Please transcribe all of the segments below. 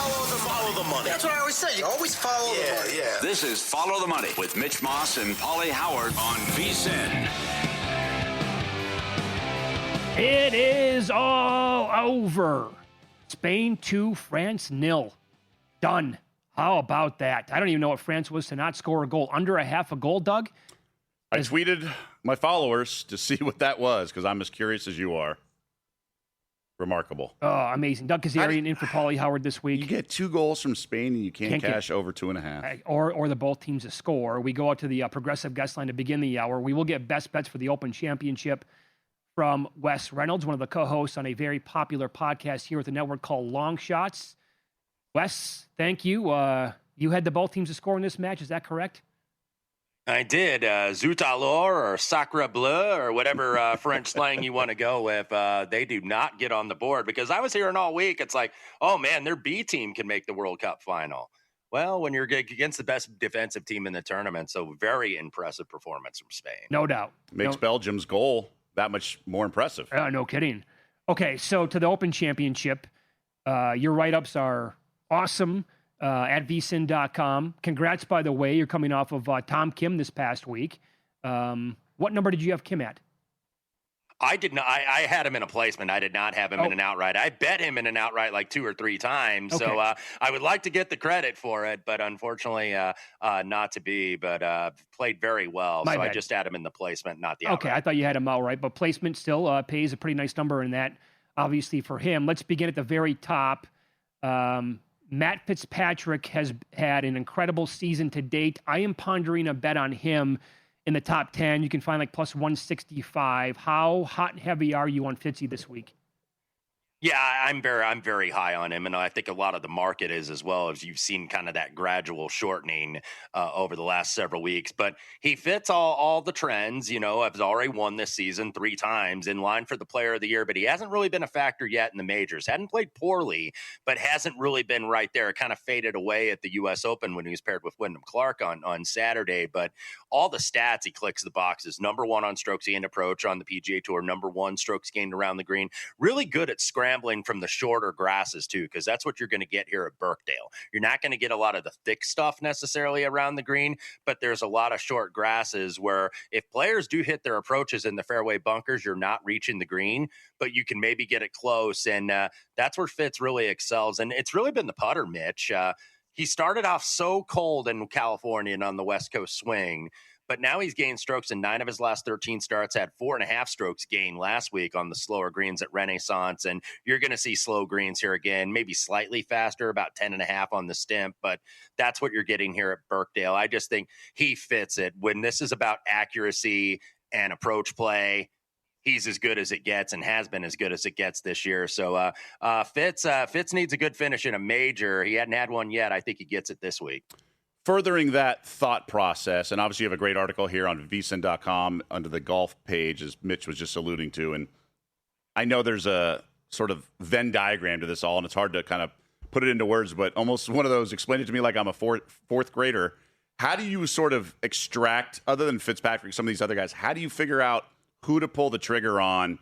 Follow the money. That's what I always say. You always follow the money. Yeah. This is Follow the Money with Mitch Moss and Paulie Howard on VSiN. It is all over. Spain 2, France 0. Done. How about that? I don't even know what France was to not score a goal. Under a half a goal, Doug? I tweeted my followers to see what that was because I'm as curious as you are. Remarkable. Oh, amazing. Doug Kazarian in for Paulie Howard this week. You get 2 goals from Spain and you can't cash over 2.5. Or the both teams to score. We go out to the progressive guest line to begin the hour. We will get best bets for the Open Championship from Wes Reynolds, one of the co-hosts on a very popular podcast here at the network called Long Shots. Wes, thank you. You had the both teams to score in this match. Is that correct? I did. Zut alors or Sacre Bleu or whatever French slang you want to go with. They do not get on the board because I was hearing all week. It's like, oh, man, their B team can make the World Cup final. Well, when you're against the best defensive team in the tournament, so very impressive performance from Spain. No doubt. Makes Belgium's goal that much more impressive. No kidding. Okay, so to the Open Championship, your write-ups are awesome. At vsin.com. Congrats, by the way. You're coming off of Tom Kim this past week. What number did you have Kim at? I did not. I had him in a placement. I did not have him in an outright. I bet him in an outright like 2 or 3 times. Okay. So I would like to get the credit for it, but unfortunately not to be. But played very well. I just had him in the placement, not the outright. Okay, I thought you had him outright, but placement still pays a pretty nice number in that, obviously, for him. Let's begin at the very top. Matt Fitzpatrick has had an incredible season to date. I am pondering a bet on him in the top 10. You can find like plus 165. How hot and heavy are you on Fitzy this week? Yeah, I'm very high on him, and I think a lot of the market is as well, as you've seen kind of that gradual shortening over the last several weeks. But he fits all the trends. You know, I've already won this season 3 times, in line for the Player of the Year, but he hasn't really been a factor yet in the majors. Hadn't played poorly, but hasn't really been right there. It kind of faded away at the U.S. Open when he was paired with Wyndham Clark on Saturday. But all the stats, he clicks the boxes. Number 1 on strokes gained approach on the PGA Tour. Number 1 strokes gained around the green. Really good at scrambling from the shorter grasses too, because that's what you're going to get here at Birkdale. You're not going to get a lot of the thick stuff necessarily around the green, but there's a lot of short grasses where if players do hit their approaches in the fairway bunkers, you're not reaching the green, but you can maybe get it close. And that's where Fitz really excels. And it's really been the putter, Mitch. He started off so cold in California and on the West Coast swing, but now he's gained strokes in 9 of his last 13 starts, had 4.5 strokes gained last week on the slower greens at Renaissance. And you're going to see slow greens here again, maybe slightly faster, about 10.5 on the stimp. But that's what you're getting here at Birkdale. I just think he fits it. When this is about accuracy and approach play, he's as good as it gets and has been as good as it gets this year. So Fitz needs a good finish in a major. He hadn't had one yet. I think he gets it this week. Furthering that thought process, and obviously you have a great article here on vsin.com under the golf page, as Mitch was just alluding to, and I know there's a sort of Venn diagram to this all, and it's hard to kind of put it into words, but almost one of those, explain it to me like I'm a fourth grader. How do you sort of extract, other than Fitzpatrick, some of these other guys, how do you figure out who to pull the trigger on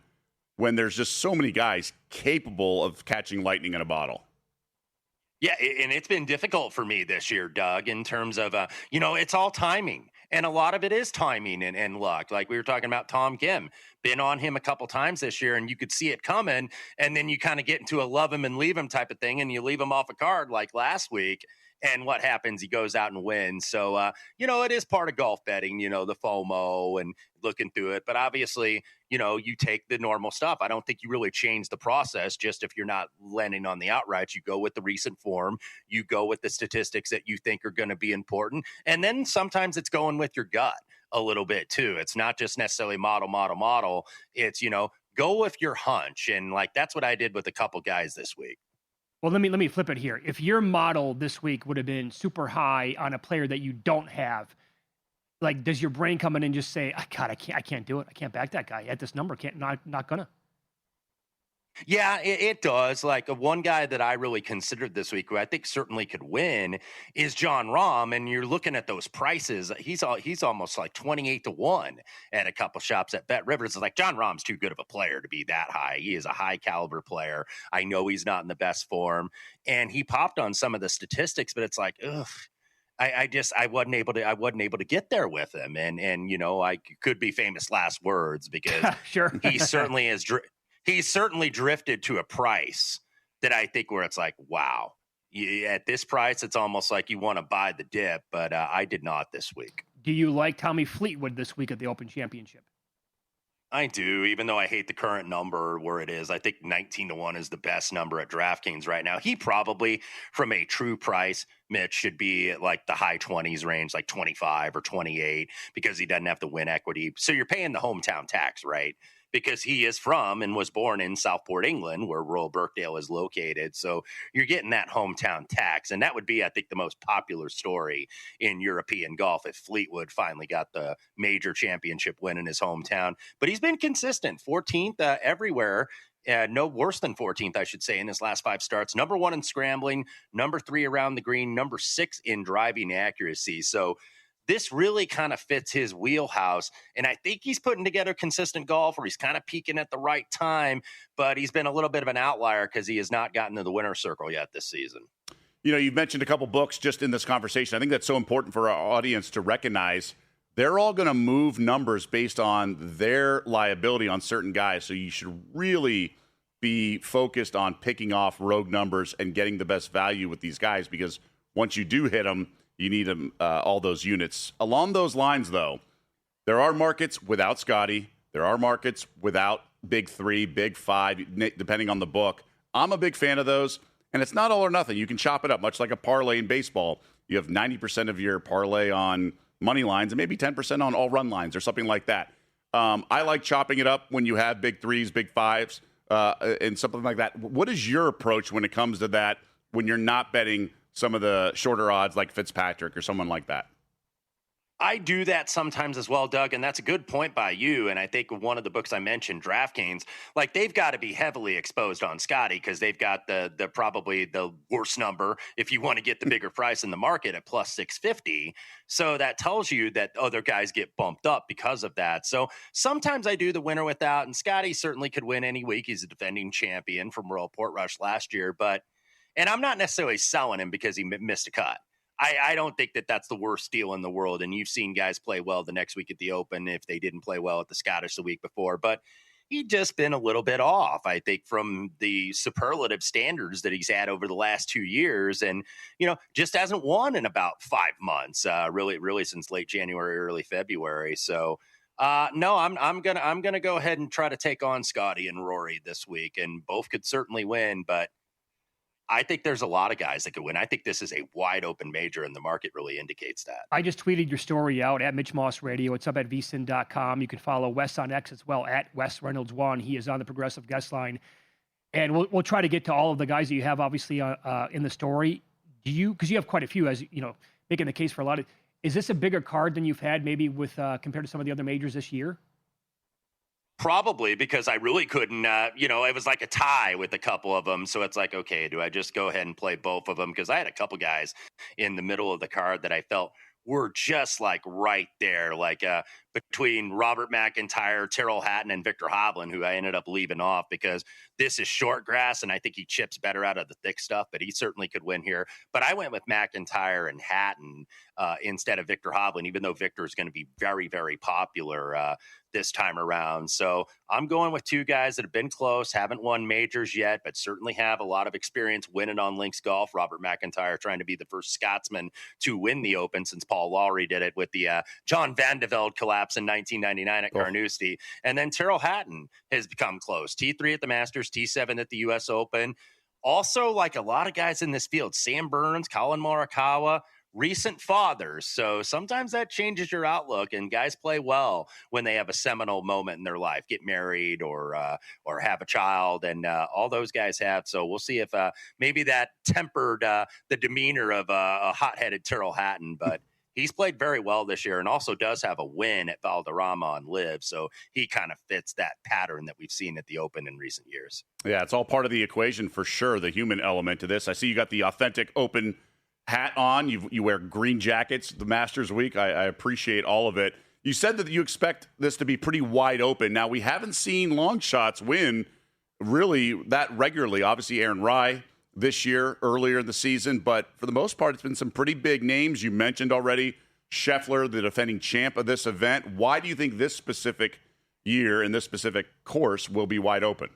when there's just so many guys capable of catching lightning in a bottle? Yeah, and it's been difficult for me this year, Doug, in terms of, it's all timing. And a lot of it is timing and luck. Like we were talking about Tom Kim. Been on him a couple times this year, and you could see it coming. And then you kind of get into a love him and leave him type of thing, and you leave him off a card like last week. And what happens? He goes out and wins. So, it is part of golf betting, the FOMO and looking through it. But obviously, you take the normal stuff. I don't think you really change the process. Just if you're not landing on the outright, you go with the recent form. You go with the statistics that you think are going to be important. And then sometimes it's going with your gut a little bit too. It's not just necessarily model. It's, go with your hunch. And that's what I did with a couple guys this week. Well, let me flip it here. If your model this week would have been super high on a player that you don't have, does your brain come in and just say, "God, I can't do it. I can't back that guy at this number. Not gonna." Yeah, it does. Like one guy that I really considered this week, who I think certainly could win, is John Rahm. And you're looking at those prices; he's almost like 28-1 at a couple shops at Bet Rivers. It's like John Rahm's too good of a player to be that high. He is a high caliber player. I know he's not in the best form, and he popped on some of the statistics, but it's like, ugh. I wasn't able to get there with him, and I could be famous last words because Sure. he certainly is. He's certainly drifted to a price that I think where it's like, wow, at this price, it's almost like you want to buy the dip, but I did not this week. Do you like Tommy Fleetwood this week at the Open Championship? I do, even though I hate the current number where it is. I think 19-1 is the best number at DraftKings right now. He probably, from a true price, Mitch, should be at like the high 20s range, like 25 or 28, because he doesn't have the win equity. So you're paying the hometown tax, right? Because he is from and was born in Southport, England, where Royal Birkdale is located. So you're getting that hometown tax. And that would be, I think, the most popular story in European golf if Fleetwood finally got the major championship win in his hometown. But he's been consistent, 14th everywhere. No worse than 14th, I should say, in his last 5 starts. Number 1 in scrambling, number 3 around the green, number 6 in driving accuracy. So this really kind of fits his wheelhouse. And I think he's putting together consistent golf where he's kind of peaking at the right time, but he's been a little bit of an outlier because he has not gotten to the winner's circle yet this season. You've mentioned a couple books just in this conversation. I think that's so important for our audience to recognize. They're all going to move numbers based on their liability on certain guys. So you should really be focused on picking off rogue numbers and getting the best value with these guys, because once you do hit them, you need them, all those units. Along those lines, though, there are markets without Scotty. There are markets without Big 3, Big 5, depending on the book. I'm a big fan of those, and it's not all or nothing. You can chop it up, much like a parlay in baseball. You have 90% of your parlay on money lines and maybe 10% on all run lines or something like that. I like chopping it up when you have Big 3s, Big 5s, and something like that. What is your approach when it comes to that when you're not betting some of the shorter odds like Fitzpatrick or someone like that? I do that sometimes as well, Doug, and that's a good point by you. And I think one of the books I mentioned, DraftKings, like they've got to be heavily exposed on Scotty because they've got the probably the worst number if you want to get the bigger price in the market at plus 650. So that tells you that other guys get bumped up because of that. So sometimes I do the winner without, and Scotty certainly could win any week. He's a defending champion from Royal Portrush last year, and I'm not necessarily selling him because he missed a cut. I don't think that that's the worst deal in the world. And you've seen guys play well the next week at the Open if they didn't play well at the Scottish the week before. But he'd just been a little bit off, I think, from the superlative standards that he's had over the last 2 years. And, just hasn't won in about 5 months, really since late January, early February. So, no, I'm gonna go ahead and try to take on Scotty and Rory this week. And both could certainly win, but I think there's a lot of guys that could win. I think this is a wide open major, and the market really indicates that. I just tweeted your story out at Mitch Moss Radio. It's up at vsin.com. You can follow Wes on X as well at Wes Reynolds 1. He is on the Progressive Guest Line. And we'll try to get to all of the guys that you have, obviously, in the story. Because you have quite a few, as making the case for a lot of. Is this a bigger card than you've had maybe with compared to some of the other majors this year? Probably, because I really couldn't, it was like a tie with a couple of them. So it's like, okay, do I just go ahead and play both of them? Because I had a couple guys in the middle of the card that I felt were just like right there, like between Robert McIntyre, Tyrrell Hatton, and Victor Hovland, who I ended up leaving off because this is short grass and I think he chips better out of the thick stuff, but he certainly could win here. But I went with McIntyre and Hatton instead of Victor Hovland, even though Victor is going to be very, very popular this time around. So I'm going with 2 guys that have been close, haven't won majors yet, but certainly have a lot of experience winning on links golf. Robert McIntyre trying to be the first Scotsman to win the Open since Paul Lawrie did it with the John Van de Velde collapse in 1999 at Carnoustie. And then Tyrrell Hatton has become close. T3 at the Masters, T7 at the U.S. Open. Also, like a lot of guys in this field, Sam Burns, Colin Morikawa, recent fathers. So sometimes that changes your outlook, and guys play well when they have a seminal moment in their life, get married or have a child, and all those guys have. So we'll see if maybe that tempered the demeanor of a hot-headed Tyrrell Hatton, but he's played very well this year and also does have a win at Valderrama on Live. So he kind of fits that pattern that we've seen at the Open in recent years. Yeah, it's all part of the equation for sure, the human element to this. I see you got the authentic Open hat on. You wear green jackets the Masters week. I appreciate all of it. You said that you expect this to be pretty wide open. Now, we haven't seen long shots win really that regularly. Obviously, Aaron Rai this year, earlier in the season, but for the most part, it's been some pretty big names. You mentioned already Scheffler, the defending champ of this event. Why do you think this specific year and this specific course will be wide open?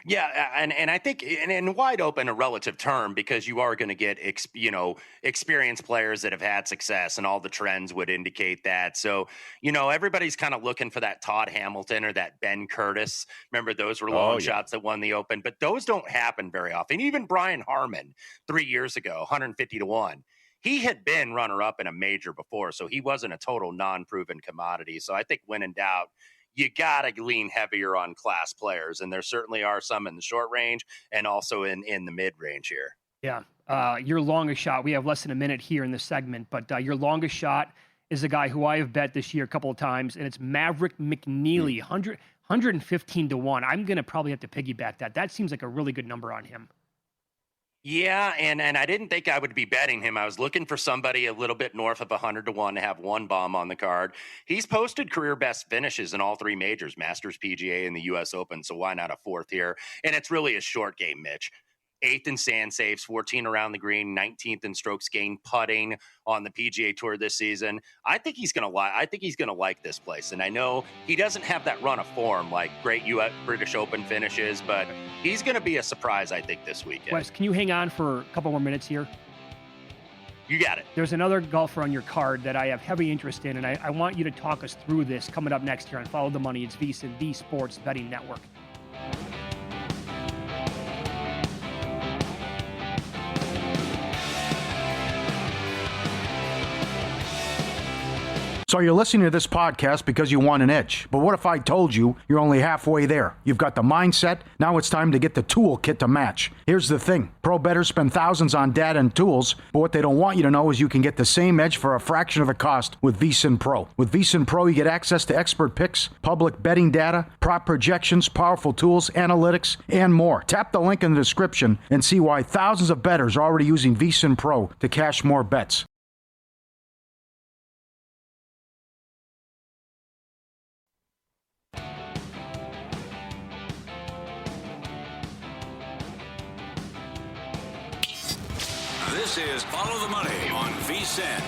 Yeah, and I think and wide open a relative term because you are going to get experienced players that have had success, and all the trends would indicate that. So everybody's kind of looking for that Todd Hamilton or that Ben Curtis. Remember, those were long shots that won the Open, but those don't happen very often. Even Brian Harman 3 years ago, 150-1. He had been runner-up in a major before, so he wasn't a total non-proven commodity. So I think when in doubt, you got to lean heavier on class players. And there certainly are some in the short range and also in the mid range here. Yeah. Your longest shot, we have less than a minute here in this segment, but your longest shot is a guy who I have bet this year a couple of times, and it's Maverick McNeely, 115-1. I'm going to probably have to piggyback that. That seems like a really good number on him. Yeah, and I didn't think I would be betting him. I was looking for somebody a little bit north of 100-1 to have one bomb on the card. He's posted career best finishes in all three majors, Masters, PGA, and the U.S. Open, so why not a fourth here? And it's really a short game, Mitch. 8th in sand saves, 14 around the green, 19th in strokes gained putting on the PGA Tour this season. I think he's going to like this place. And I know he doesn't have that run of form like great U.S. British Open finishes, but he's going to be a surprise, I think, this weekend. Wes, can you hang on for a couple more minutes here? You got it. There's another golfer on your card that I have heavy interest in, and I want you to talk us through this coming up next here on Follow the Money. It's VSiN, the Sports Betting Network. So you're listening to this podcast because you want an edge. But what if I told you you're only halfway there? You've got the mindset. Now it's time to get the toolkit to match. Here's the thing. Pro bettors spend thousands on data and tools, but what they don't want you to know is you can get the same edge for a fraction of the cost with VSiN Pro. With VSiN Pro, you get access to expert picks, public betting data, prop projections, powerful tools, analytics, and more. Tap the link in the description and see why thousands of bettors are already using VSiN Pro to cash more bets. This is Follow the Money on VSiN.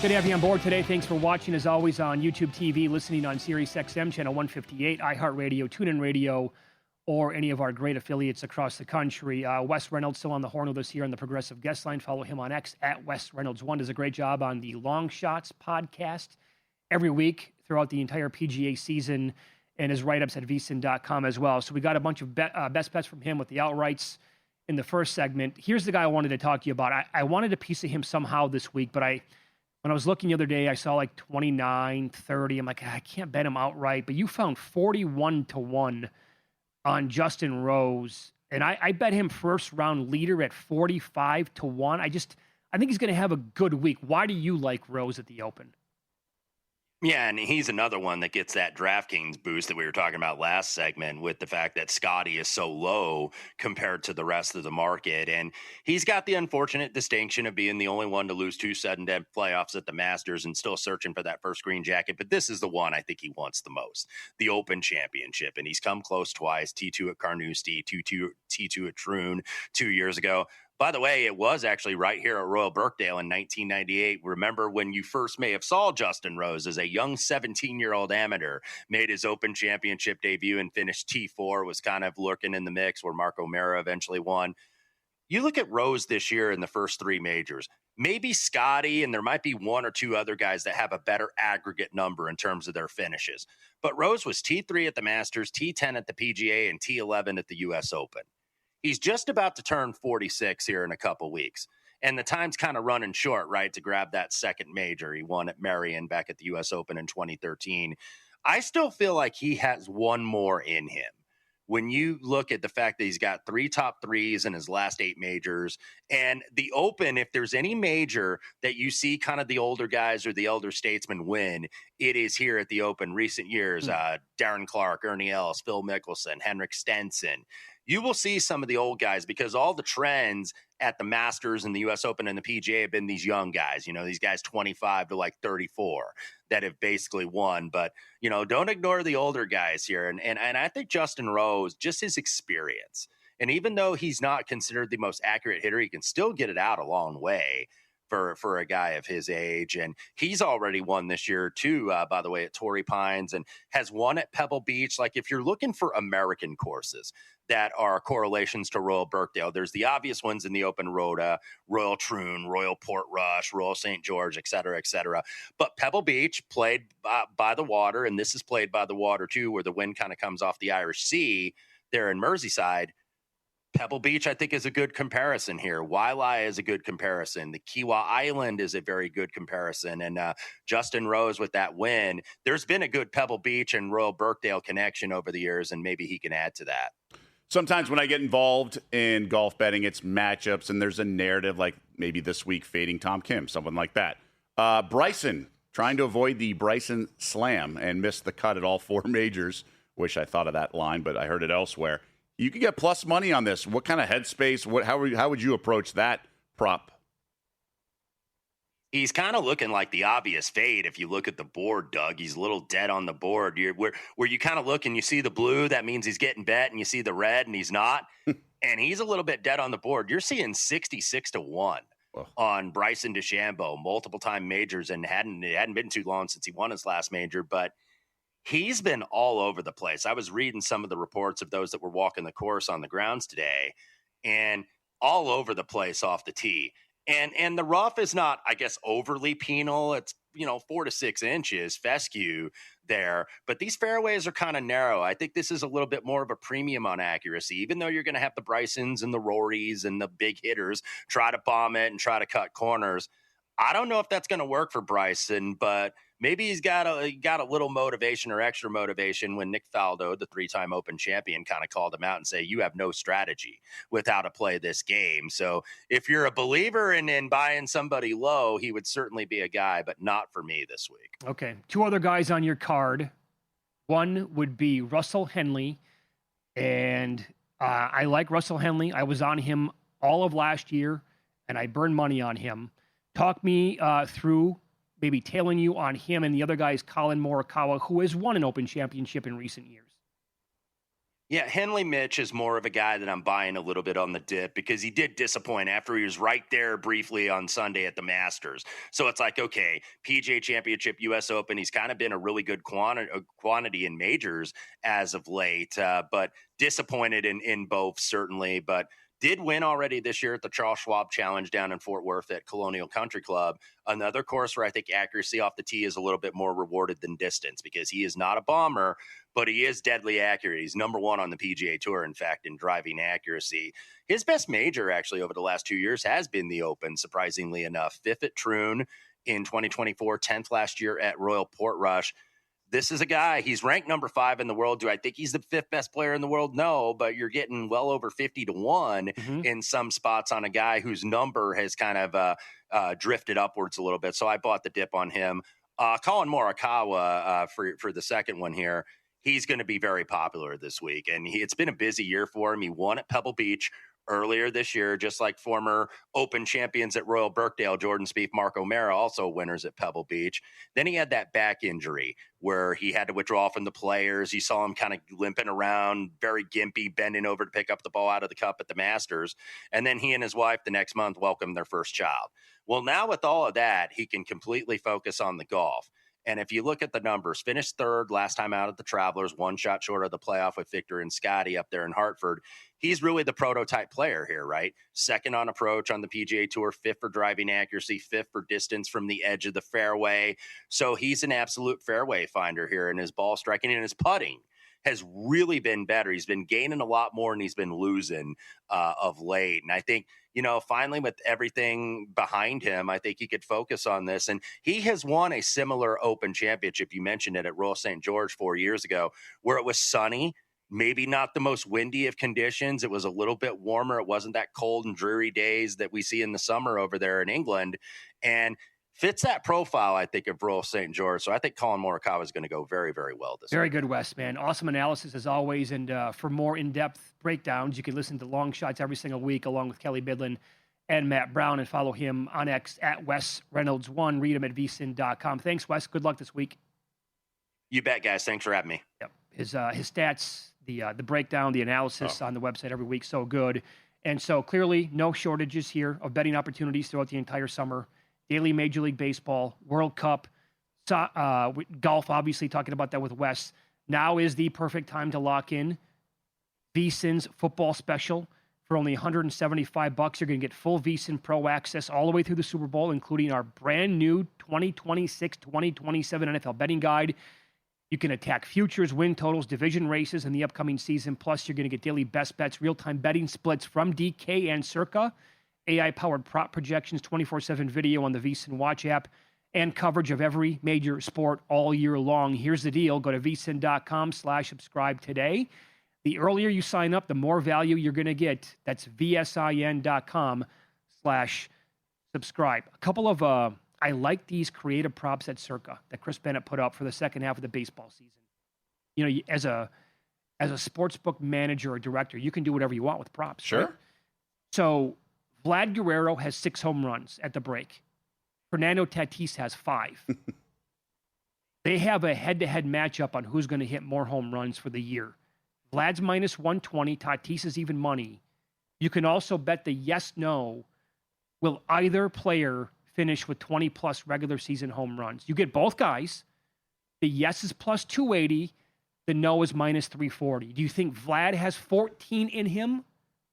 Good to have you on board today. Thanks for watching, as always, on YouTube TV, listening on Sirius XM, channel 158, iHeartRadio, TuneIn Radio, or any of our great affiliates across the country. Wes Reynolds still on the horn with us here on the Progressive Guest Line. Follow him on X at Wes Reynolds1. Does a great job on the Long Shots podcast every week throughout the entire PGA season, and his write-ups at vsin.com as well. So we got a bunch of best bets from him with the outrights in the first segment. Here's the guy I wanted to talk to you about. I wanted a piece of him somehow this week, but when I was looking the other day, I saw like 29, 30. I'm like, I can't bet him outright. But you found 41-1 on Justin Rose. And I bet him first round leader at 45-1. I think he's going to have a good week. Why do you like Rose at the Open? Yeah, and he's another one that gets that DraftKings boost that we were talking about last segment with the fact that Scotty is so low compared to the rest of the market. And he's got the unfortunate distinction of being the only one to lose 2 sudden death playoffs at the Masters and still searching for that first green jacket. But this is the one I think he wants the most, the Open Championship. And he's come close twice, T2 at Carnoustie, T2 at Troon 2 years ago. By the way, it was actually right here at Royal Birkdale in 1998. Remember when you first may have saw Justin Rose as a young 17-year-old amateur, made his Open Championship debut and finished T4, was kind of lurking in the mix where Mark O'Meara eventually won. You look at Rose this year in the first 3 majors, maybe Scotty, and there might be 1 or 2 other guys that have a better aggregate number in terms of their finishes. But Rose was T3 at the Masters, T10 at the PGA, and T11 at the U.S. Open. He's just about to turn 46 here in a couple weeks. And the time's kind of running short, right, to grab that second major. He won at Merion back at the U.S. Open in 2013. I still feel like he has one more in him. when you look at the fact that he's got 3 top threes in his last 8 majors, and the Open, if there's any major that you see kind of the older guys or the elder statesmen win, it is here at the Open. Recent years, Darren Clarke, Ernie Els, Phil Mickelson, Henrik Stenson. You will see some of the old guys because all the trends at the Masters and the U.S. Open and the PGA have been these young guys, these guys 25 to like 34 that have basically won. But, don't ignore the older guys here. And I think Justin Rose, just his experience, and even though he's not considered the most accurate hitter, he can still get it out a long way for a guy of his age. And he's already won this year too, by the way, at Torrey Pines, and has won at Pebble Beach. Like, if you're looking for American courses that are correlations to Royal Birkdale, there's the obvious ones in the Open: Rhoda, Royal Troon, Royal Portrush, Royal St. George, et cetera, et cetera. But Pebble Beach, played by the water, and this is played by the water too, where the wind kind of comes off the Irish Sea there in Merseyside. Pebble Beach, I think, is a good comparison here. Wailea is a good comparison. The Kiwa Island is a very good comparison. And Justin Rose with that win, there's been a good Pebble Beach and Royal Birkdale connection over the years, and maybe he can add to that. Sometimes when I get involved in golf betting, it's matchups, and there's a narrative like maybe this week fading Tom Kim, someone like that. Bryson, trying to avoid the Bryson Slam and missed the cut at all 4 majors. Wish I thought of that line, but I heard it elsewhere. You could get plus money on this. What kind of headspace? How would you approach that prop? He's kind of looking like the obvious fade if you look at the board, Doug. He's a little dead on the board. Where you kind of look and you see the blue, that means he's getting bet, and you see the red and he's not. And he's a little bit dead on the board. You're seeing 66-1 on Bryson DeChambeau, multiple-time majors, and it hadn't been too long since he won his last major, but he's been all over the place. I was reading some of the reports of those that were walking the course on the grounds today, and all over the place off the tee. And the rough is not, I guess, overly penal. It's, 4 to 6 inches fescue there. But these fairways are kind of narrow. I think this is a little bit more of a premium on accuracy, even though you're going to have the Brysons and the Rorys and the big hitters try to bomb it and try to cut corners. I don't know if that's going to work for Bryson, but maybe he's got a little motivation or extra motivation when Nick Faldo, the 3-time Open champion, kind of called him out and say, you have no strategy with how to play this game. So if you're a believer in buying somebody low, he would certainly be a guy, but not for me this week. Okay. 2 other guys on your card. One would be Russell Henley. And I like Russell Henley. I was on him all of last year, and I burned money on him. Talk me through maybe tailing you on him and the other guys, Colin Morikawa, who has won an Open Championship in recent years. Yeah, Henley Mitch is more of a guy that I'm buying a little bit on the dip because he did disappoint after he was right there briefly on Sunday at the Masters. So it's like, okay, PGA Championship, U.S. Open, he's kind of been a really good quantity in majors as of late, but disappointed in both, certainly. But did win already this year at the Charles Schwab Challenge down in Fort Worth at Colonial Country Club. Another course where I think accuracy off the tee is a little bit more rewarded than distance because he is not a bomber, but he is deadly accurate. He's number 1 on the PGA Tour, in fact, in driving accuracy. His best major, actually, over the last 2 years has been the Open, surprisingly enough. 5th at Troon in 2024, 10th last year at Royal Portrush. This is a guy, he's ranked number 5 in the world. Do I think he's the 5th best player in the world? No, but you're getting well over 50-1 in some spots on a guy whose number has kind of drifted upwards a little bit. So I bought the dip on him. Colin Morikawa for the second one here. He's going to be very popular this week, and it's been a busy year for him. He won at Pebble Beach earlier this year, just like former Open champions at Royal Birkdale, Jordan Spieth, Mark O'Meara, also winners at Pebble Beach. Then he had that back injury where he had to withdraw from the Players. You saw him kind of limping around, very gimpy, bending over to pick up the ball out of the cup at the Masters. And then he and his wife the next month welcomed their first child. Well, now with all of that, he can completely focus on the golf. And if you look at the numbers, finished 3rd last time out at the Travelers, 1 shot short of the playoff with Victor and Scotty up there in Hartford. He's really the prototype player here, right? 2nd on approach on the PGA Tour, 5th for driving accuracy, 5th for distance from the edge of the fairway. So he's an absolute fairway finder here, and his ball striking and his putting has really been better. He's been gaining a lot more, and he's been losing of late. And I think, finally with everything behind him, I think he could focus on this. And he has won a similar Open championship. You mentioned it at Royal St. George 4 years ago, where it was sunny. maybe not the most windy of conditions. It was a little bit warmer. It wasn't that cold and dreary days that we see in the summer over there in England, and fits that profile, I think, of Royal St. George. So I think Colin Morikawa is going to go very, very well this Very week. good, Wes, man. Awesome analysis as always. And for more in-depth breakdowns, you can listen to Long Shots every single week along with Kelly Bidlin and Matt Brown, and follow him on X at Wes Reynolds1. Read him at vsin.com. Thanks, Wes. Good luck this week. You bet, guys. Thanks for having me. Yep. His stats, the breakdown, the analysis on the website every week, so good. And so clearly no shortages here of betting opportunities throughout the entire summer. Daily Major League Baseball, World Cup, golf, obviously talking about that with Wes. Now is the perfect time to lock in VSiN's football special. For only $175, you're going to get full VSiN Pro access all the way through the Super Bowl, including our brand new 2026-2027 NFL betting guide. You can attack futures, win totals, division races in the upcoming season. Plus, you're going to get daily best bets, real-time betting splits from DK and Circa, AI-powered prop projections, 24/7 video on the VSiN Watch app, and coverage of every major sport all year long. Here's the deal. Go to vsin.com/subscribe today. The earlier you sign up, the more value you're going to get. That's vsin.com/subscribe. A couple of, I like these creative props at Circa that Chris Bennett put up for the second half of the baseball season. You know, as a sportsbook manager or director, you can do whatever you want with props. Sure. Right? So Vlad Guerrero has 6 home runs at the break. Fernando Tatis has 5. They have a head-to-head matchup on who's going to hit more home runs for the year. Vlad's minus 120. Tatis is even money. You can also bet the yes-no. Will either player finish with 20-plus regular season home runs? You get both guys. The yes is plus 280. The no is minus 340. Do you think Vlad has 14 in him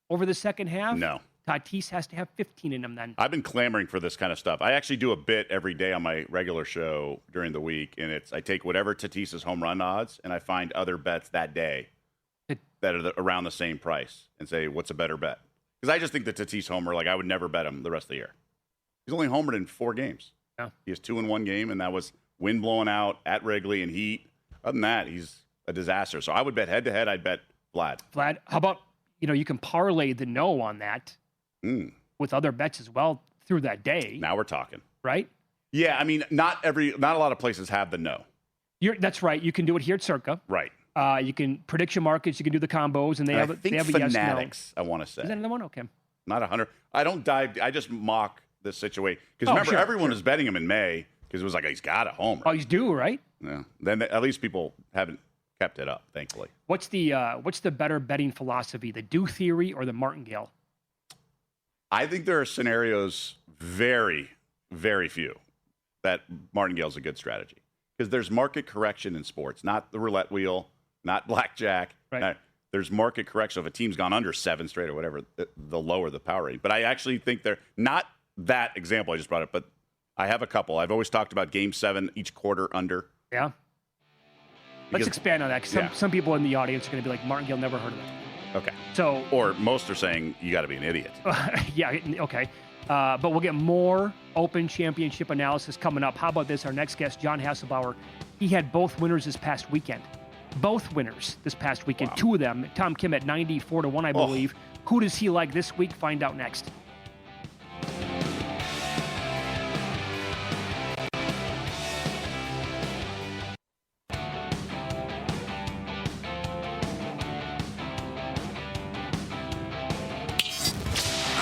over the second half? No. Tatis has to have 15 in him then. I've been clamoring for this kind of stuff. I actually do a bit every day on my regular show during the week, and I take whatever Tatis's home run odds, and I find other bets that day that are around the same price and say, what's a better bet? Because I just think the Tatis homer, I would never bet him the rest of the year. He's only homered in 4 games. Yeah. He has 2 in 1 game, and that was wind blowing out at Wrigley and heat. Other than that, he's a disaster. So I would bet head-to-head, I'd bet Vlad. Vlad, how about, you can parlay the no on that with other bets as well through that day. Now we're talking. Right? Yeah, I mean, not a lot of places have the no. That's right. You can do it here at Circa. Right. You can prediction markets. You can do the combos, and they have a yes, Fanatics, no. I want to say. Is that another one? Okay. Not 100. I don't dive. I just mock this situation. Because remember, everyone was betting him in May because it was like, he's got a homer. Oh, he's due, right? Yeah. Then at least people haven't kept it up, thankfully. What's the better betting philosophy, the Dew theory or the Martingale? I think there are scenarios, very, very few, that Martingale's a good strategy. Because there's market correction in sports, not the roulette wheel, not blackjack. Right. There's market correction. So if a team's gone under 7 straight or whatever, the lower the power rating. But I actually think they're not that example I just brought up, but I have a couple. I've always talked about Game 7, each quarter under. Yeah. Let's expand on that, because some people in the audience are going to be like, Martingale, never heard of it. Okay. So, or most are saying you got to be an idiot. Yeah, okay. But we'll get more Open Championship analysis coming up. How about this? Our next guest, John Hasselbauer, he had both winners this past weekend. Both winners this past weekend. Wow. 2 of them. Tom Kim at 94-1, I believe. Who does he like this week? Find out next.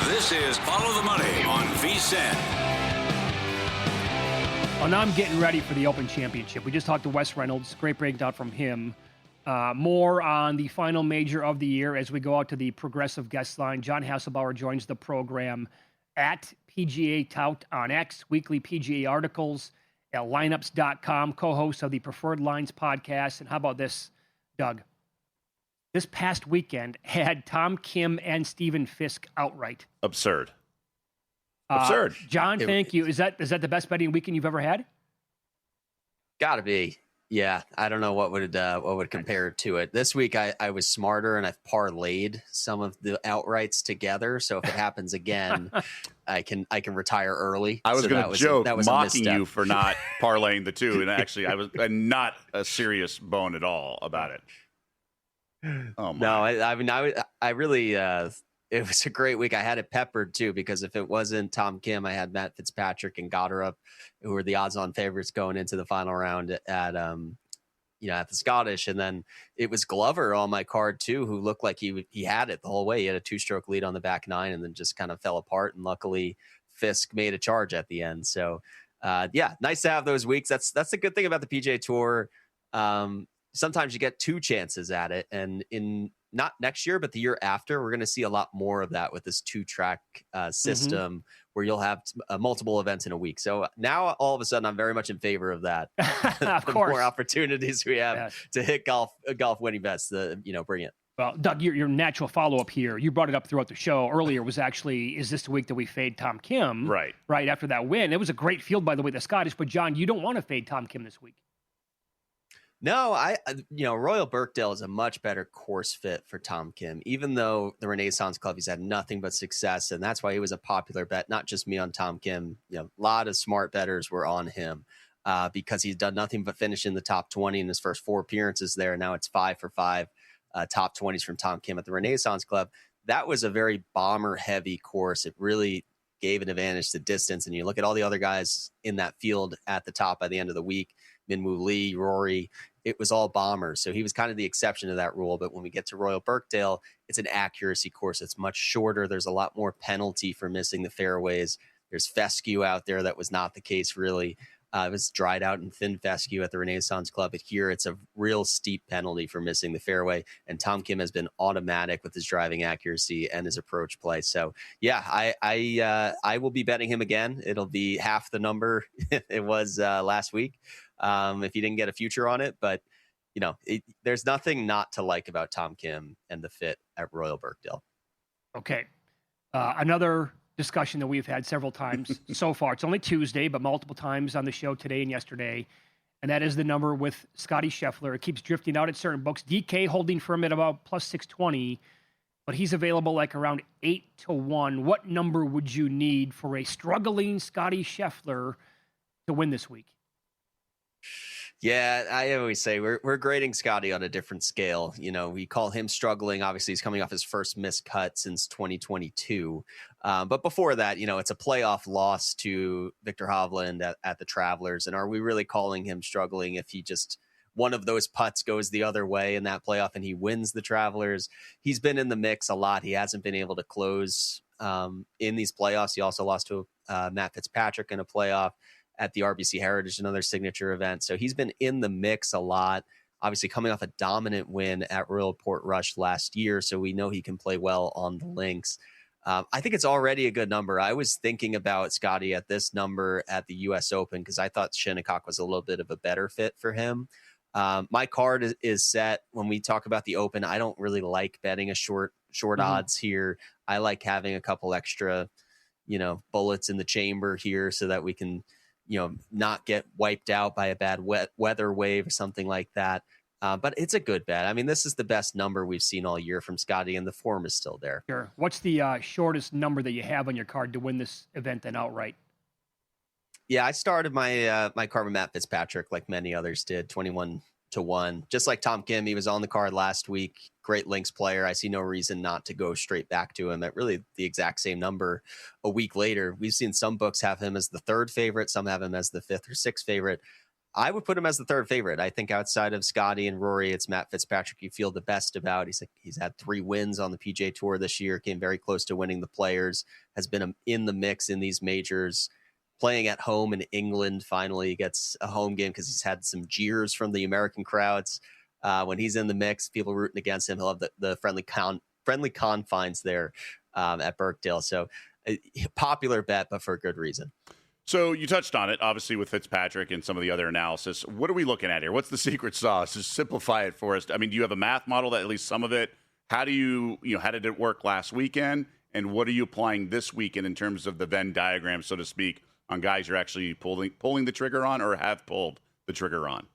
This is Follow the Money on VSiN. Well, now I'm getting ready for the Open Championship. We just talked to Wes Reynolds. Great breakdown from him. More on the final major of the year as we go out to the progressive guest line. John Hasselbauer joins the program at PGA Tout on X, weekly PGA articles at lineups.com, co-host of the Preferred Lines podcast. And how about this, Doug? This past weekend had Tom Kim and Stephen Fisk outright. Absurd. Absurd. John, thank you. Is that the best betting weekend you've ever had? Gotta be. Yeah, I don't know what would compare to it. This week I was smarter and I've parlayed some of the outrights together. So if it happens again, I can retire early. I was going to joke, mocking you for not not parlaying the two, and actually I was not a serious bone at all about it. Oh my. No, I mean, I really, it was a great week. I had it peppered too, because if it wasn't Tom Kim, I had Matt Fitzpatrick and Goddard, who were the odds-on favorites going into the final round at at the Scottish, and then it was Glover on my card too, who looked like he had it the whole way. He had a 2-stroke lead on the back nine, and then just kind of fell apart. And luckily, Fisk made a charge at the end. So, nice to have those weeks. That's the good thing about the PGA Tour. Sometimes you get 2 chances at it, and in not next year, but the year after, we're going to see a lot more of that with this 2-track system where you'll have multiple events in a week. So now all of a sudden I'm very much in favor of that. Of The course. more opportunities we have to hit golf winning bets, bring it. Well, Doug, your natural follow-up here, you brought it up throughout the show earlier, was actually, is this the week that we fade Tom Kim? Right. Right after that win. It was a great field, by the way, the Scottish. But, John, you don't want to fade Tom Kim this week. No, Royal Birkdale is a much better course fit for Tom Kim, even though the Renaissance Club, he's had nothing but success. And that's why he was a popular bet, not just me on Tom Kim. A lot of smart bettors were on him because he's done nothing but finish in the top 20 in his first 4 appearances there. Now it's 5 for 5 top 20s from Tom Kim at the Renaissance Club. That was a very bomber heavy course. It really gave an advantage to distance. And you look at all the other guys in that field at the top by the end of the week, Minwoo Lee, Rory, it was all bombers. So he was kind of the exception to that rule. But when we get to Royal Birkdale, it's an accuracy course. It's much shorter. There's a lot more penalty for missing the fairways. There's fescue out there. That was not the case, really. It was dried out and thin fescue at the Renaissance Club. But here, it's a real steep penalty for missing the fairway. And Tom Kim has been automatic with his driving accuracy and his approach play. So, yeah, I will be betting him again. It'll be half the number it was last week. If you didn't get a future on it, but there's nothing not to like about Tom Kim and the fit at Royal Birkdale. Okay. Another discussion that we've had several times so far. It's only Tuesday, but multiple times on the show today and yesterday. And that is the number with Scotty Scheffler. It keeps drifting out at certain books. DK holding firm at about plus 620, but he's available like around 8-1. What number would you need for a struggling Scotty Scheffler to win this week? Yeah, I always say we're grading Scotty on a different scale. We call him struggling. Obviously, he's coming off his first missed cut since 2022. But before that, it's a playoff loss to Victor Hovland at the Travelers. And are we really calling him struggling if he just one of those putts goes the other way in that playoff and he wins the Travelers? He's been in the mix a lot. He hasn't been able to close in these playoffs. He also lost to Matt Fitzpatrick in a playoff at the RBC Heritage, another signature event. So he's been in the mix a lot, obviously coming off a dominant win at Royal Portrush last year. So we know he can play well on the links. I think it's already a good number. I was thinking about Scotty at this number at the US Open because I thought Shinnecock was a little bit of a better fit for him. My card is set. When we talk about the Open, I don't really like betting a short odds here. I like having a couple extra, bullets in the chamber here so that we can, not get wiped out by a bad weather wave or something like that. But it's a good bet. I mean, this is the best number we've seen all year from Scotty, and the form is still there. Sure. What's the shortest number that you have on your card to win this event then outright? Yeah, I started my my card with Matt Fitzpatrick like many others did, 21-1. Just like Tom Kim, he was on the card last week. Great links player. I see no reason not to go straight back to him at really the exact same number a week later. We've seen some books have him as the 3rd favorite. Some have him as the 5th or 6th favorite. I would put him as the 3rd favorite. I think outside of Scotty and Rory, it's Matt Fitzpatrick you feel the best about. He's had 3 wins on the PGA Tour this year, came very close to winning the Players, has been in the mix in these majors, playing at home in England. Finally gets a home game because he's had some jeers from the American crowds. When he's in the mix, people rooting against him. He'll have the friendly confines there at Birkdale. So popular bet, but for a good reason. So you touched on it, obviously, with Fitzpatrick and some of the other analysis. What are we looking at here? What's the secret sauce? Just simplify it for us. I mean, do you have a math model that at least some of it? How do how did it work last weekend? And what are you applying this weekend in terms of the Venn diagram, so to speak, on guys you're actually pulling the trigger on or have pulled the trigger on?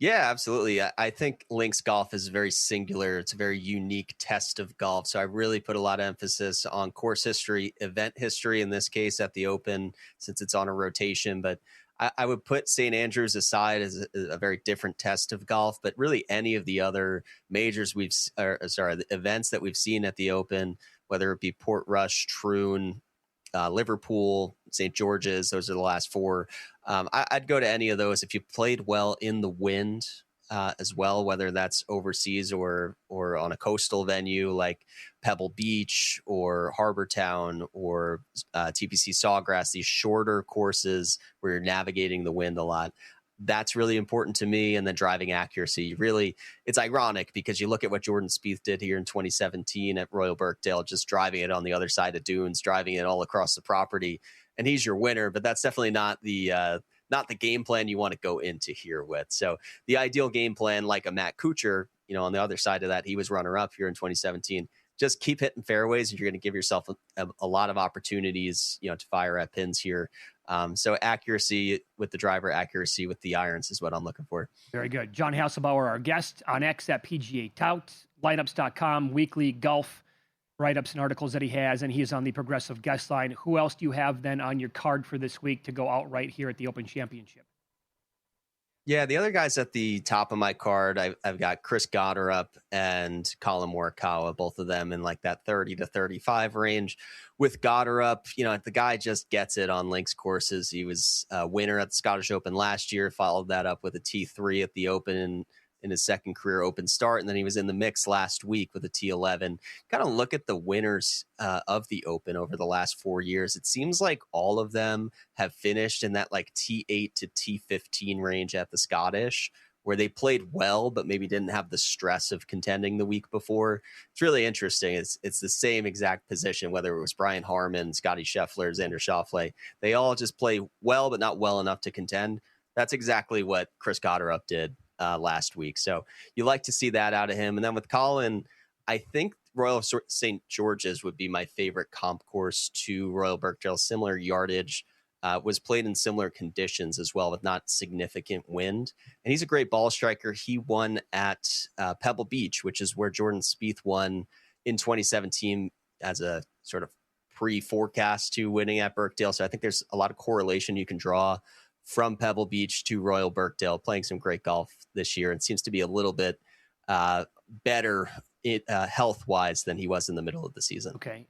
Yeah, absolutely. I think links golf is very singular. It's a very unique test of golf. So I really put a lot of emphasis on course history, event history, in this case at the Open, since it's on a rotation. But I would put St. Andrews aside as a very different test of golf, but really any of the other majors the events that we've seen at the Open, whether it be Portrush, Troon, Liverpool, St. George's, those are the last 4. I'd go to any of those if you played well in the wind as well, whether that's overseas or on a coastal venue like Pebble Beach or Harbor Town or TPC Sawgrass, these shorter courses where you're navigating the wind a lot. That's really important to me. And then driving accuracy. Really, it's ironic because you look at what Jordan Spieth did here in 2017 at Royal Birkdale, just driving it on the other side of dunes, driving it all across the property, and he's your winner. But that's definitely not the game plan you want to go into here with. So the ideal game plan, like a Matt Kuchar, on the other side of that, he was runner up here in 2017. Just keep hitting fairways, and you're going to give yourself a lot of opportunities, to fire at pins here. So accuracy with the driver, accuracy with the irons is what I'm looking for. Very good. John Hasselbauer, our guest on X at PGA Tout, lineups.com, weekly golf write-ups and articles that he has, and he is on the Progressive Guest Line. Who else do you have then on your card for this week to go outright here at the Open Championship? Yeah, the other guys at the top of my card, I've got Chris Gotterup and Colin Morikawa, both of them in like that 30 to 35 range. With Gotterup, the guy just gets it on links courses. He was a winner at the Scottish Open last year, followed that up with a T3 at the Open in his second career Open start, and then he was in the mix last week with a T11. Kind of look at the winners of the Open over the last 4 years. It seems like all of them have finished in that like T8 to T15 range at the Scottish, where they played well, but maybe didn't have the stress of contending the week before. It's really interesting. It's the same exact position, whether it was Brian Harman, Scotty Scheffler, Xander Schauffele. They all just play well, but not well enough to contend. That's exactly what Chris Gotterup did last week. So you like to see that out of him. And then with Colin, I think Royal St. George's would be my favorite comp course to Royal Birkdale. Similar yardage, was played in similar conditions as well, with not significant wind. And he's a great ball striker. He won at Pebble Beach, which is where Jordan Spieth won in 2017 as a sort of pre-forecast to winning at Birkdale. So I think there's a lot of correlation you can draw from Pebble Beach to Royal Birkdale, playing some great golf this year, and seems to be a little bit better health-wise than he was in the middle of the season. Okay.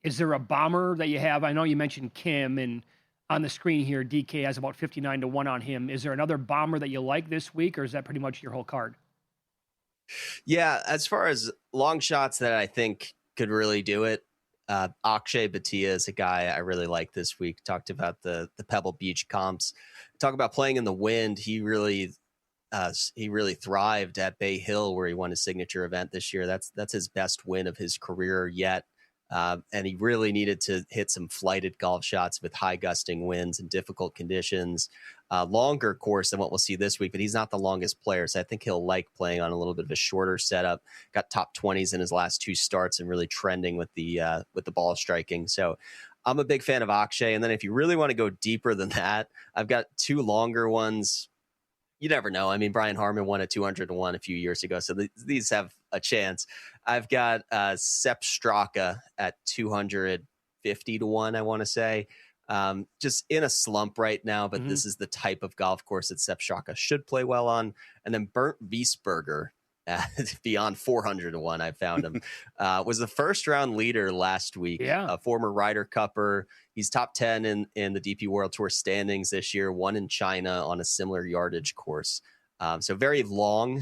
Is there a bomber that you have? I know you mentioned Kim, and on the screen here, DK has about 59 to 1 on him. Is there another bomber that you like this week, or is that pretty much your whole card? Yeah, as far as long shots that I think could really do it, Akshay Bhatia is a guy I really like this week. Talked about the Pebble Beach comps. Talk about playing in the wind. He really thrived at Bay Hill, where he won his signature event this year. That's his best win of his career yet. And he really needed to hit some flighted golf shots with high gusting winds and difficult conditions. Longer course than what we'll see this week, but he's not the longest player, so I think he'll like playing on a little bit of a shorter setup. Got top 20s in his last 2 starts and really trending with the ball striking. So I'm a big fan of Akshay. And then if you really want to go deeper than that, I've got 2 longer ones. You never know. I mean, Brian Harman won at 200 to 1 a few years ago, so these have a chance. I've got Sepp Straka at 250 to 1, I want to say. Just in a slump right now, but this is the type of golf course that Sepp Straka should play well on. And then Bernd Wiesberger beyond 400 to 1, I found him, was the first round leader last week. Yeah. A former Ryder Cupper. He's top 10 in the DP World Tour standings this year, won in China on a similar yardage course. So very long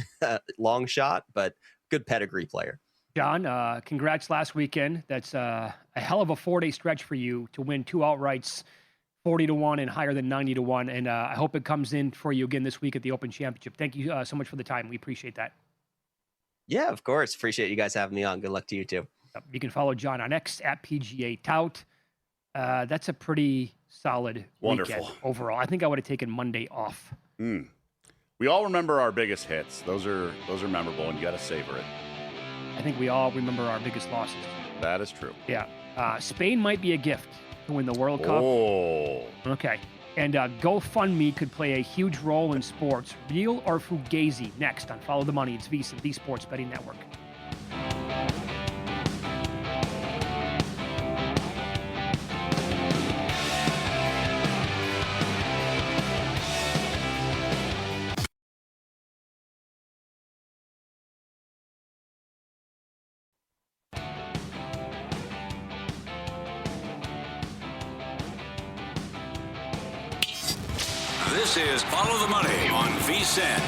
shot, but good pedigree player. John, congrats last weekend. That's a hell of a 4-day stretch for you to win 2 outrights, 40 to 1 and higher than 90 to 1. And I hope it comes in for you again this week at the Open Championship. Thank you so much for the time. We appreciate that. Yeah, of course. Appreciate you guys having me on. Good luck to you too. You can follow John on X at PGA Tout. That's a pretty solid Wonderful weekend overall. I think I would have taken Monday off. We all remember our biggest hits. Those are memorable, and you got to savor it. I think we all remember our biggest losses. That is true. Yeah. Spain might be a gift to win the World Cup. Oh. Okay. And GoFundMe could play a huge role in sports. Real or Fugazi next on Follow the Money. It's VSiN, the Sports Betting Network. This is Follow the Money on VSiN.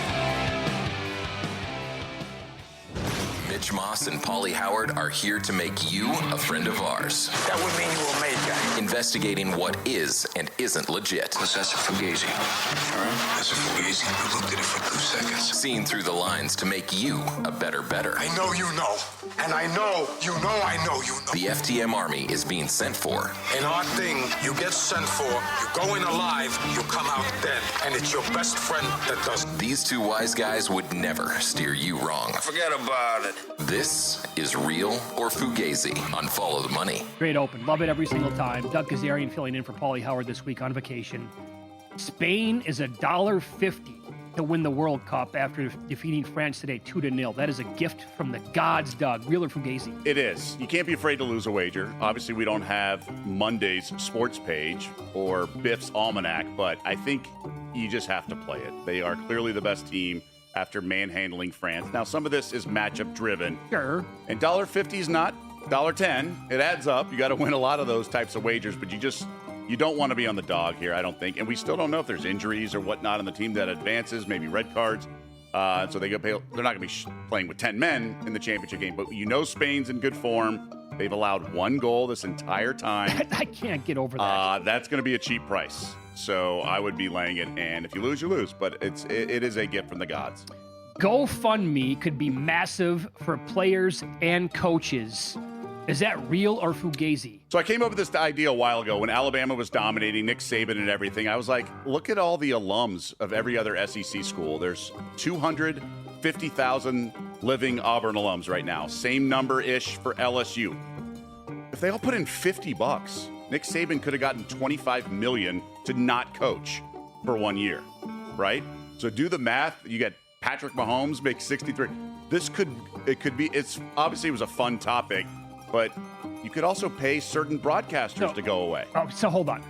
Mitch Moss and Paulie Howard are here to make you a friend of ours. That would mean you were made guy. Investigating what is and isn't legit. Plus, that's a fugazi. All right? That's a fugazi. I looked at it for 2 seconds. Seeing through the lines to make you a better. I know you know. And I know you know I know you know. The FTM Army is being sent for. In our thing, you get sent for, you go in alive, you come out dead. And it's your best friend that does. These two wise guys would never steer you wrong. Forget about it. This is Real or Fugazi on Follow the Money. Great open. Love it every single time. Doug Kazarian filling in for Paulie Howard this week on vacation. Spain is $1.50 to win the World Cup after defeating France today 2-0. That is a gift from the gods, Doug. Real or Fugazi? It is. You can't be afraid to lose a wager. Obviously, we don't have Monday's sports page or Biff's Almanac, but I think you just have to play it. They are clearly the best team after manhandling France. Now, some of this is matchup driven. Sure. And $1.50 is not $1.10. It adds up. You got to win a lot of those types of wagers, but you don't want to be on the dog here, I don't think. And we still don't know if there's injuries or whatnot on the team that advances, maybe red cards. So they're not going to be playing with 10 men in the championship game. But you know Spain's in good form. They've allowed 1 goal this entire time. I can't get over that. That's going to be a cheap price. So I would be laying it. And if you lose, you lose. But it is a gift from the gods. GoFundMe could be massive for players and coaches. Is that real or Fugazi? So I came up with this idea a while ago when Alabama was dominating, Nick Saban and everything. I was like, look at all the alums of every other SEC school. There's 250,000 living Auburn alums right now. Same number-ish for LSU. If they all put in $50, Nick Saban could have gotten $25 million to not coach for 1 year, right? So do the math. You get Patrick Mahomes makes 63. It's obviously it was a fun topic, but you could also pay certain broadcasters to go away. Oh, so hold on.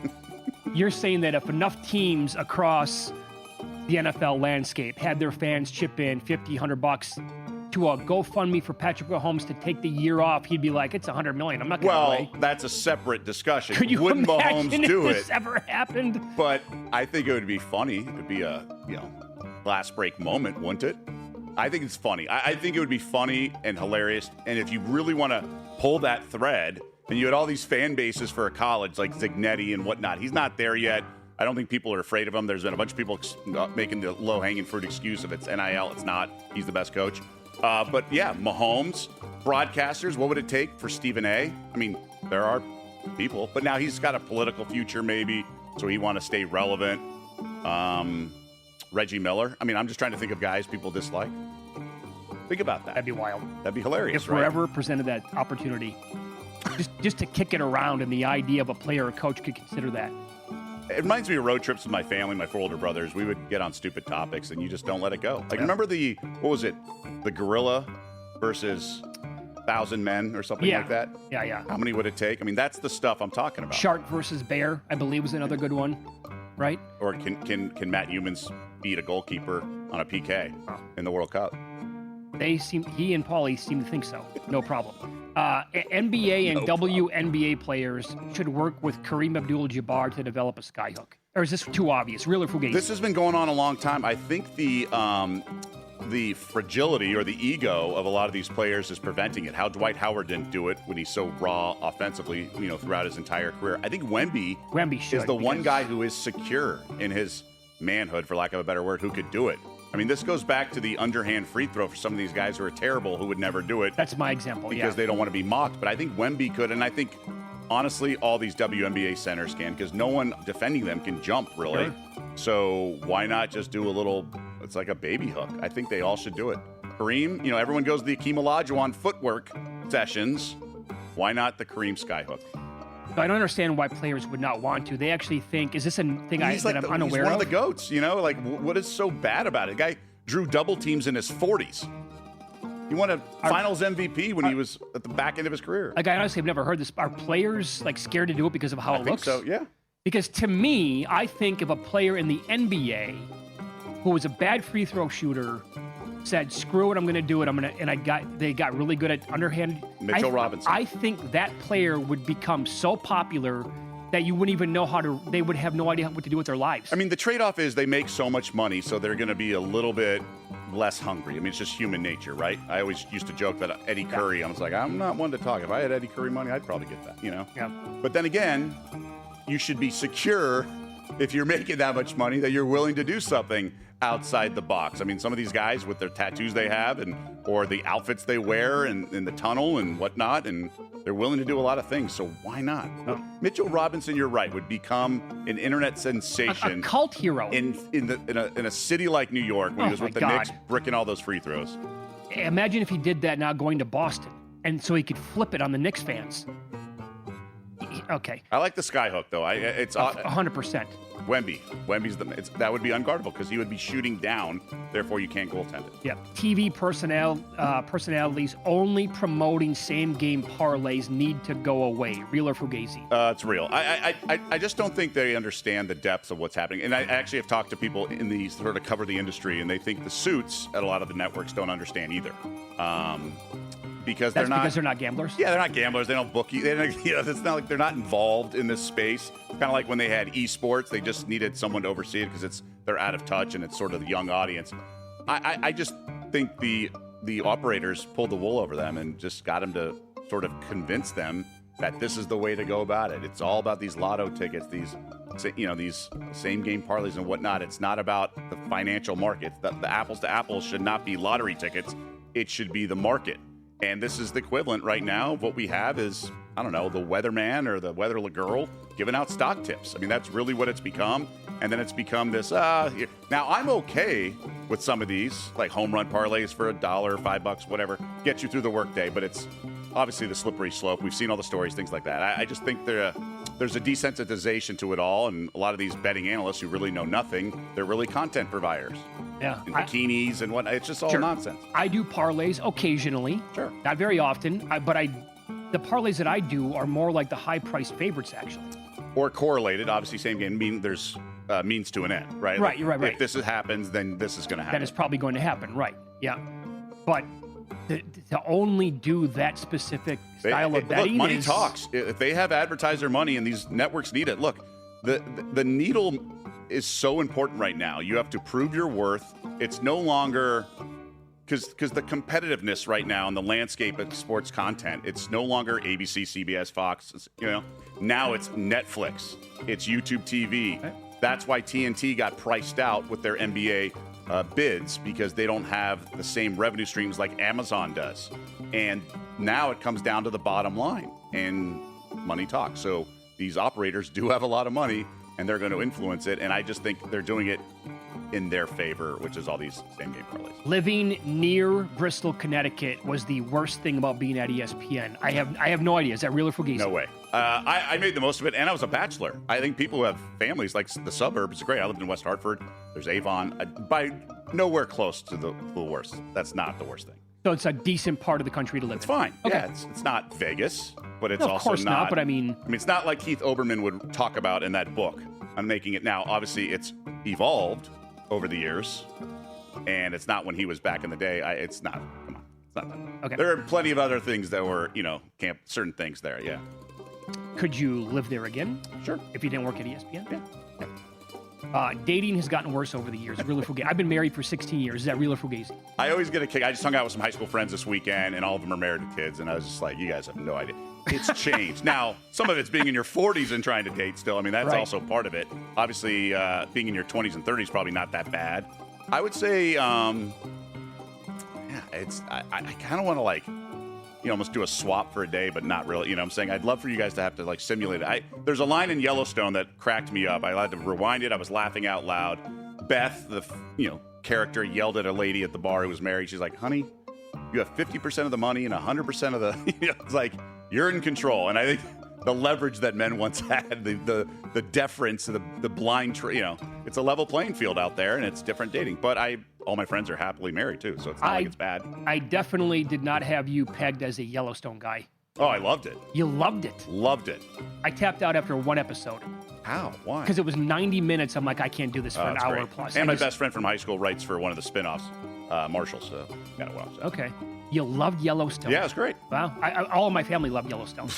You're saying that if enough teams across the NFL landscape had their fans chip in $50, $100 to a GoFundMe for Patrick Mahomes to take the year off, he'd be like, it's $100 million. I'm not going to play. Well, that's a separate discussion. Could you Wouldn't imagine Mahomes if do this it? ever happened? But I think it would be funny. It would be a glass break moment, wouldn't it? I think it's funny. I think it would be funny and hilarious. And if you really want to pull that thread, and you had all these fan bases for a college like Zignetti and whatnot, he's not there yet. I don't think people are afraid of him. There's been a bunch of people making the low-hanging fruit excuse if it's NIL. It's not. He's the best coach. But yeah, Mahomes, broadcasters, what would it take for Stephen A? I mean, there are people, but now he's got a political future maybe, so he want to stay relevant. Reggie Miller. I mean, I'm just trying to think of guys people dislike. Think about that. That'd be wild. That'd be hilarious, If right? we're ever presented that opportunity, just to kick it around and the idea of a player or coach could consider that. It reminds me of road trips with my family, my 4 older brothers. We would get on stupid topics, and you just don't let it go. Like, remember the gorilla versus 1,000 men or something like that? Yeah. How many would it take? I mean, that's the stuff I'm talking about. Shark versus bear, I believe, was another good one, right? Or can Matt Humans beat a goalkeeper on a PK in the World Cup? He and Paulie seem to think so. No problem. NBA and WNBA players should work with Kareem Abdul-Jabbar to develop a skyhook. Or is this too obvious? Real or Fugazi? This has been going on a long time. I think the fragility or the ego of a lot of these players is preventing it. How Dwight Howard didn't do it when he's so raw offensively, throughout his entire career. I think Wemby should, is the one guy who is secure in his manhood, for lack of a better word, who could do it. I mean, this goes back to the underhand free throw for some of these guys who are terrible, who would never do it. That's my example, because they don't want to be mocked. But I think Wemby could, and I think, honestly, all these WNBA centers can, because no one defending them can jump, really. Sure. So why not just do a little, it's like a baby hook. I think they all should do it. Kareem, everyone goes to the Akeem Olajuwon footwork sessions. Why not the Kareem skyhook? So I don't understand why players would not want to. They actually think, is this a thing that I'm unaware of? He's one of the GOATs, Like, what is so bad about it? The guy drew double teams in his 40s. He won a finals MVP when he was at the back end of his career. Like, I honestly have never heard this. Are players, scared to do it because of how it looks? I think so, yeah. Because to me, I think of a player in the NBA who was a bad free throw shooter, said, screw it, I'm going to do it. They got really good at underhand. Mitchell Robinson. I think that player would become so popular that you wouldn't even know they would have no idea what to do with their lives. I mean, the trade-off is they make so much money, so they're going to be a little bit less hungry. I mean, it's just human nature, right? I always used to joke that Eddie Curry, I was like, I'm not one to talk. If I had Eddie Curry money, I'd probably get that, you know? Yeah. But then again, you should be secure if you're making that much money that you're willing to do something outside the box. I mean, some of these guys with their tattoos they have or the outfits they wear in the tunnel and whatnot, and they're willing to do a lot of things, so why not? Mitchell Robinson, you're right, would become an internet sensation. A cult hero. In a city like New York when he was with the Knicks bricking all those free throws. Imagine if he did that now going to Boston, and so he could flip it on the Knicks fans. Okay. I like the skyhook, though. It's 100%. Wemby's that would be unguardable because he would be shooting down. Therefore, you can't goaltend it. Yeah. TV personalities only promoting same-game parlays need to go away. Real or fugazi? It's real. I just don't think they understand the depths of what's happening. And I actually have talked to people in the sort of cover the industry, and they think the suits at a lot of the networks don't understand either. Because they're not gamblers. Yeah, they're not gamblers. They don't book you. It's not like they're not involved in this space. Kind of like when they had esports, they just needed someone to oversee it because they're out of touch and it's sort of the young audience. I just think the operators pulled the wool over them and just got them to sort of convince them that this is the way to go about it. It's all about these lotto tickets, these same game parlays and whatnot. It's not about the financial markets. The apples to apples should not be lottery tickets. It should be the market. And this is the equivalent right now of what we have is, I don't know, the weatherman or the weather girl giving out stock tips. I mean, that's really what it's become. And then it's become this, now I'm okay with some of these, like home run parlays for $1, $5, whatever, get you through the workday. But it's obviously the slippery slope. We've seen all the stories, things like that. I just think there's a desensitization to it all. And a lot of these betting analysts who really know nothing, they're really content providers. Yeah. And bikinis and whatnot. It's just all nonsense. I do parlays occasionally. Sure. Not very often. The parlays that I do are more like the high-priced favorites, actually. Or correlated. Obviously, same game. There's means to an end, right? Right, you're right. If this happens, then this is going to happen. That is probably going to happen, right. Yeah. But to only do that specific style of betting look, money talks. If they have advertiser money and these networks need it, look, the needle is so important right now. You have to prove your worth. It's no longer because the competitiveness right now in the landscape of sports content, it's no longer ABC, CBS, Fox. Now it's Netflix, it's YouTube TV. Okay. That's why TNT got priced out with their NBA bids because they don't have the same revenue streams like Amazon does. And now it comes down to the bottom line, and money talks. So these operators do have a lot of money, and they're going to influence it. And I just think they're doing it in their favor, which is all these same game parlays. Living near Bristol, Connecticut was the worst thing about being at ESPN. I have no idea. Is that real or fugazi? No way. I made the most of it, and I was a bachelor. I think people who have families, like the suburbs, is great. I lived in West Hartford. There's Avon. By nowhere close to the worst. That's not the worst thing. So it's a decent part of the country to live in. It's fine. Okay. Yeah, it's not Vegas, but it's no, also of course not. But I mean, it's not like Keith Olbermann would talk about in that book on making it now. Obviously, it's evolved over the years, and it's not when he was back in the day. It's not. Come on, it's not that. Okay. There are plenty of other things that were, certain things there. Yeah. Could you live there again? Sure. If you didn't work at ESPN? Yeah. Dating has gotten worse over the years. Real or fugazi? I've been married for 16 years. Is that real or fugazi? I always get a kick. I just hung out with some high school friends this weekend, and all of them are married with kids, and I was just like, you guys have no idea. It's changed. Now, some of it's being in your 40s and trying to date still. I mean, that's also part of it. Obviously, being in your 20s and 30s is probably not that bad. I would say, I kind of want to almost do a swap for a day, but not really. I'm saying I'd love for you guys to have to simulate it. There's a line in Yellowstone that cracked me up. I had to rewind it. I was laughing out loud. Beth, the character, yelled at a lady at the bar who was married. She's like, "Honey, you have 50% of the money and 100% of the." It's like you're in control. And I think the leverage that men once had, the deference, the blind, it's a level playing field out there, and it's different dating. But all my friends are happily married too, so it's not like it's bad. I definitely did not have you pegged as a Yellowstone guy. Oh, I loved it. You loved it. Loved it. I tapped out after one episode. How? Why? Because it was 90 minutes. I'm like, I can't do this for an hour great. plus. And my best friend from high school writes for one of the spinoffs, Marshall, so gotta watch that. Okay. You loved Yellowstone. Yeah, it's great. Wow. All of my family loved Yellowstone.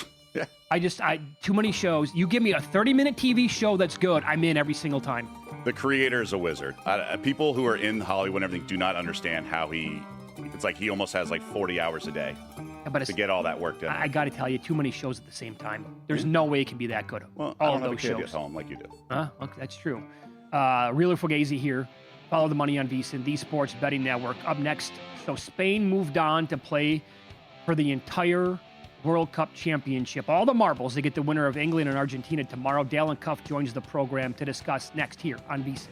Too many shows. You give me a 30-minute TV show that's good, I'm in every single time. The creator is a wizard. People who are in Hollywood and everything do not understand how it's like he almost has like 40 hours a day to get all that work done. I got to tell you, too many shows at the same time. There's no way it can be that good. Well, all I don't of have those a kid shows. at home like you do. Okay, that's true. Reeler Fugazi here. Follow the money on VSiN, the Sports Betting Network. Up next, so Spain moved on to play for the entire World Cup Championship. All the marbles. They get the winner of England and Argentina tomorrow. Dalen Cuff joins the program to discuss next here on VSiN.